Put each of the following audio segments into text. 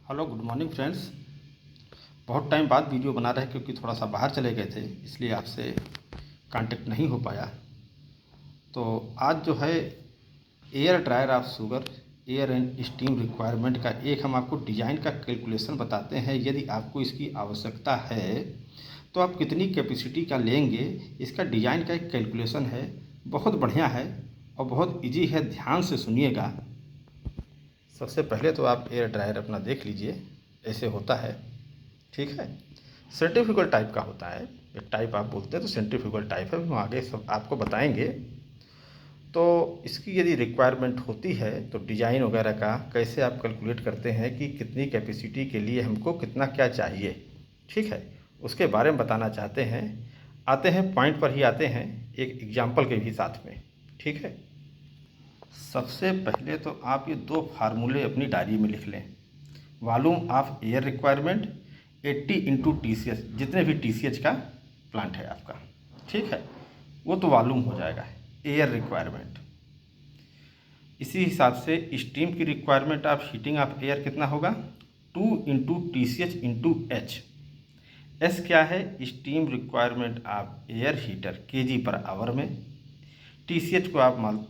Hello good morning friends. बहुत time बाद video बना रहे हैं क्योंकि थोड़ा सा बाहर चले गए थे, इसलिए आपसे कांटेक्ट नहीं हो पाया। तो आज जो है air dryer of sugar air and steam requirement का एक हम आपको डिज़ाइन का कैलकुलेशन बताते हैं। यदि आपको इसकी आवश्यकता है तो आप कितनी कैपेसिटी का लेंगे, इसका डिज़ाइन का एक कैलकुलेशन है। बहुत बढ़िया है और बहुत इजी है, ध्यान से सुनिएगा। सबसे पहले तो आप एयर ड्रायर अपना देख लीजिए, ऐसे होता है। ठीक है, सेंट्रीफ्यूगल टाइप का होता है। एक टाइप आप बोलते हैं तो सेंट्रीफ्यूगल टाइप है, हम आगे सब आपको बताएंगे। तो इसकी यदि रिक्वायरमेंट होती है तो डिज़ाइन वगैरह का कैसे आप कैलकुलेट करते हैं कि कितनी कैपेसिटी के लिए हमको कितना क्या चाहिए, ठीक है, उसके बारे में बताना चाहते हैं। आते हैं पॉइंट पर ही आते हैं, एक एग्जाम्पल के भी साथ में। ठीक है, सबसे पहले तो आप ये दो फार्मूले अपनी डायरी में लिख लें। Volume of air requirement 80 into TCH, जितने भी TCH का प्लांट है आपका, ठीक है, वो तो वॉल्यूम हो जाएगा एयर रिक्वायरमेंट। इसी हिसाब से स्टीम की requirement of heating of air कितना होगा, 2 into TCH into H। S क्या है, steam requirement of air heater kg per hour में। TCH को आप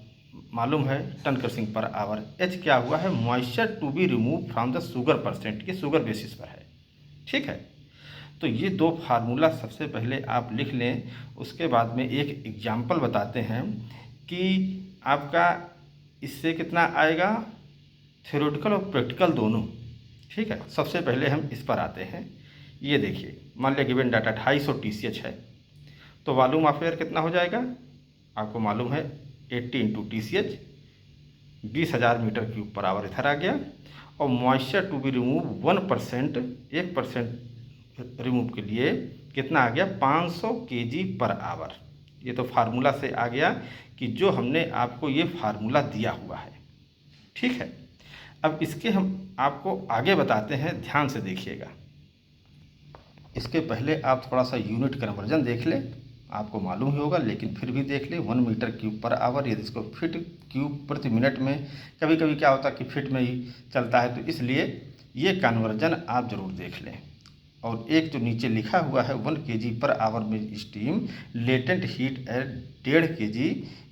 मालूम है ton crushing per hour. H क्या हुआ है, moisture to be remove from the sugar percent, ये शुगर बेसिस पर है। ठीक है, तो ये दो फार्मूला सबसे पहले आप लिख लें। उसके बाद में एक एग्जाम्पल बताते हैं कि आपका इससे कितना आएगा, थ्योरेटिकल और प्रैक्टिकल दोनों। ठीक है, सबसे पहले हम इस पर आते हैं। ये देखिए, मान लिया गिवन डाटा 250 TCH है, तो वॉल्यूम ऑफ एयर कितना हो जाएगा, आपको मालूम है 80 into TCH, 20,000 metre cube per hour इधर आ गया। और moisture to be remove 1%, 1% remove के लिए कितना आ गया, 500 kg पर आवर। ये तो फार्मूला से आ गया कि जो हमने आपको ये फार्मूला दिया हुआ है। ठीक है, अब इसके हम आपको आगे बताते हैं, ध्यान से देखिएगा। इसके पहले आप थोड़ा सा यूनिट कन्वर्जन देख लें, आपको मालूम ही होगा लेकिन फिर भी देख लें। 1 मीटर क्यूब पर आवर, यदि इसको फिट क्यूब प्रति मिनट में, कभी कभी क्या होता है कि फिट में ही चलता है, तो इसलिए ये कन्वर्जन आप ज़रूर देख लें। और एक जो नीचे लिखा हुआ है 1 kg पर आवर में steam latent heat at 1.5 kg,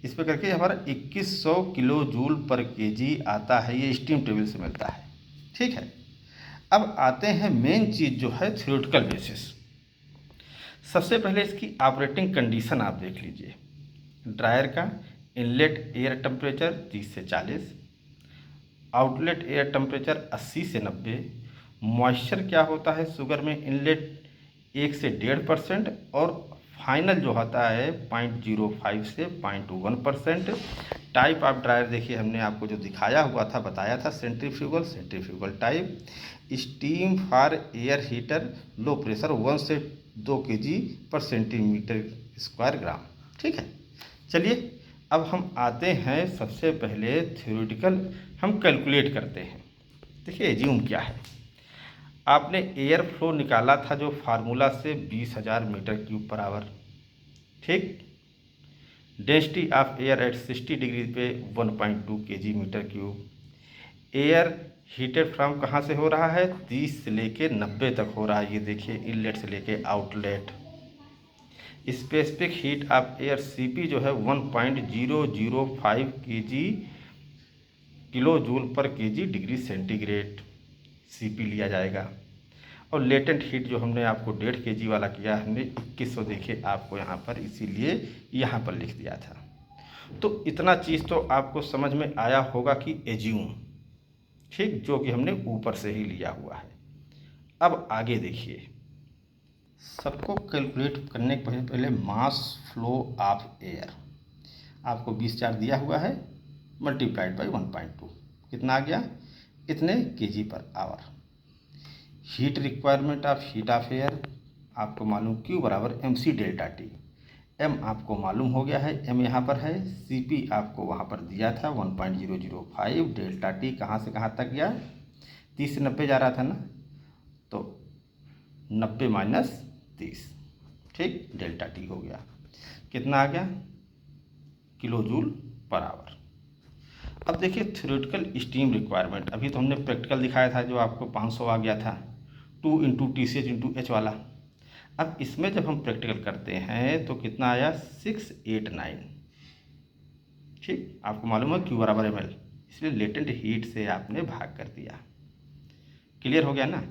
इस पर करके हमारा 2100 किलो जूल पर kg आता है। ये स्टीम टेबल से मिलता है। ठीक है, अब आते हैं मेन चीज़ जो है थ्योरेटिकल बेसिस। सबसे पहले इसकी ऑपरेटिंग कंडीशन आप देख लीजिए। ड्रायर का इनलेट एयर टेम्परेचर 30 से 40, आउटलेट एयर टेम्परेचर 80 से 90। मॉइस्चर क्या होता है शुगर में, इनलेट 1 से 1.5% और फाइनल जो होता है 0.05 से 0.1%। टाइप ऑफ ड्रायर देखिए, हमने आपको जो दिखाया हुआ था, बताया था, centrifugal type. Steam for air heater, low pressure, 1 से 2 kg पर सेंटीमीटर स्क्वायर ग्राम। ठीक है, चलिए अब हम आते हैं सबसे पहले थ्योरेटिकल, हम कैलकुलेट करते हैं। देखिए एज्यूम क्या है, आपने एयर फ्लो निकाला था जो फार्मूला से 20,000 मीटर क्यूब पर आवर। ठीक, density of air at 60 degree पे 1.2 kg metre cube. Air heated from कहाँ से हो रहा है, 30 से लेके 90 तक हो रहा है। ये देखिए इनलेट से लेके outlet. Specific heat of air CP जो है 1.005 kg किलो जूल पर kg डिग्री सेंटीग्रेड CP लिया जाएगा। और लेटेंट हीट जो हमने आपको 1.5 kg वाला किया, हमने 2100 देखे आपको यहाँ पर, इसीलिए यहाँ पर लिख दिया था। तो इतना चीज़ तो आपको समझ में आया होगा कि एज्यूम, ठीक, जो कि हमने ऊपर से ही लिया हुआ है। अब आगे देखिए, सबको कैलकुलेट करने के पहले मास फ्लो ऑफ एयर आपको 20,000 दिया हुआ है, मल्टीप्लाइड बाई 1.2, कितना आ गया, इतने kg per our. Heat requirement of heat of air आपको मालूम, Q बराबर mc डेल्टा T। m आपको मालूम हो गया है, m यहाँ पर है। CP आपको वहाँ पर दिया था 1.005, डेल्टा T कहाँ से कहाँ तक गया, 30 से 90 जा रहा था ना, तो 90 माइनस 30, ठीक, डेल्टा T हो गया, कितना आ गया, किलो जूल पर आवर। अब देखिए थ्योरेटिकल स्टीम रिक्वायरमेंट, अभी तो हमने प्रैक्टिकल दिखाया था जो आपको 500 आ गया था, 2 इंटू TCH इंटू एच वाला। अब इसमें जब हम प्रैक्टिकल करते हैं तो कितना आया 689। ठीक, आपको मालूम है Q बराबर ml, इसलिए लेटेंट हीट से आपने भाग कर दिया। क्लियर हो गया ना।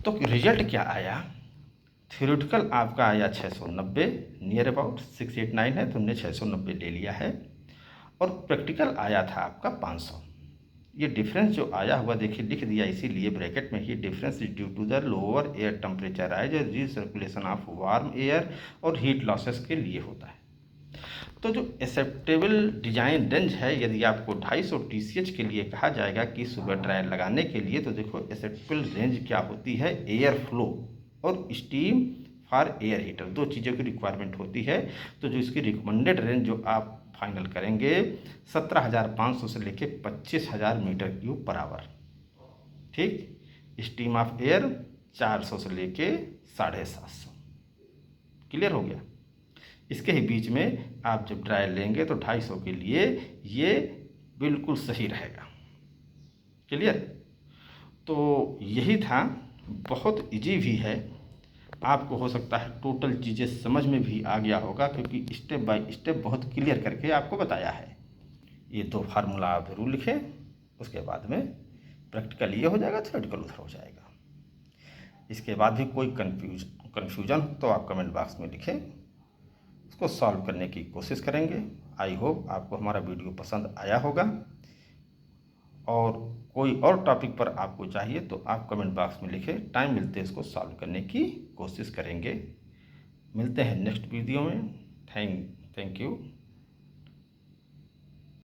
तो रिजल्ट क्या आया, थ्योरेटिकल आपका आया 690, नियर अबाउट 689 है तो हमने 690 ले लिया है, और प्रैक्टिकल आया था आपका 500। ये डिफरेंस जो आया हुआ देखिए लिख दिया इसीलिए ब्रैकेट में ही, difference is due to the lower air temperature rise, recirculation of warm air और हीट लॉसेस के लिए होता है। तो जो एक्सेप्टेबल डिजाइन रेंज है, यदि आपको 250 TCH के लिए कहा जाएगा कि सुगर ड्रायर लगाने के लिए, तो देखो एक्सेप्टेबल रेंज क्या होती है, एयर फ्लो और स्टीम फॉर एयर हीटर, दो चीज़ों की रिक्वायरमेंट होती है। तो जो इसकी रिकमेंडेड रेंज जो आप फाइनल करेंगे 17,500 से लेके 25,000 मीटर क्यूब पर आवर। ठीक, स्टीम ऑफ एयर 400 से लेके 750। क्लियर हो गया। इसके ही बीच में आप जब ड्रायर लेंगे तो 250 के लिए ये बिल्कुल सही रहेगा। क्लियर। तो यही था, बहुत इजी भी है, आपको हो सकता है टोटल चीज़ें समझ में भी आ गया होगा, क्योंकि स्टेप बाय स्टेप बहुत क्लियर करके आपको बताया है। ये दो फार्मूला आप जरूर लिखें, उसके बाद में प्रैक्टिकल ये हो जाएगा, थ्योरेटिकल उधर हो जाएगा। इसके बाद भी कोई कन्फ्यूजन तो आप कमेंट बॉक्स में लिखें, उसको सॉल्व करने की कोशिश करेंगे। आई होप आपको हमारा वीडियो पसंद आया होगा, और कोई और टॉपिक पर आपको चाहिए तो आप कमेंट बॉक्स में लिखें, टाइम मिलते इसको सॉल्व करने की कोशिश करेंगे। मिलते हैं नेक्स्ट वीडियो में। Thank you.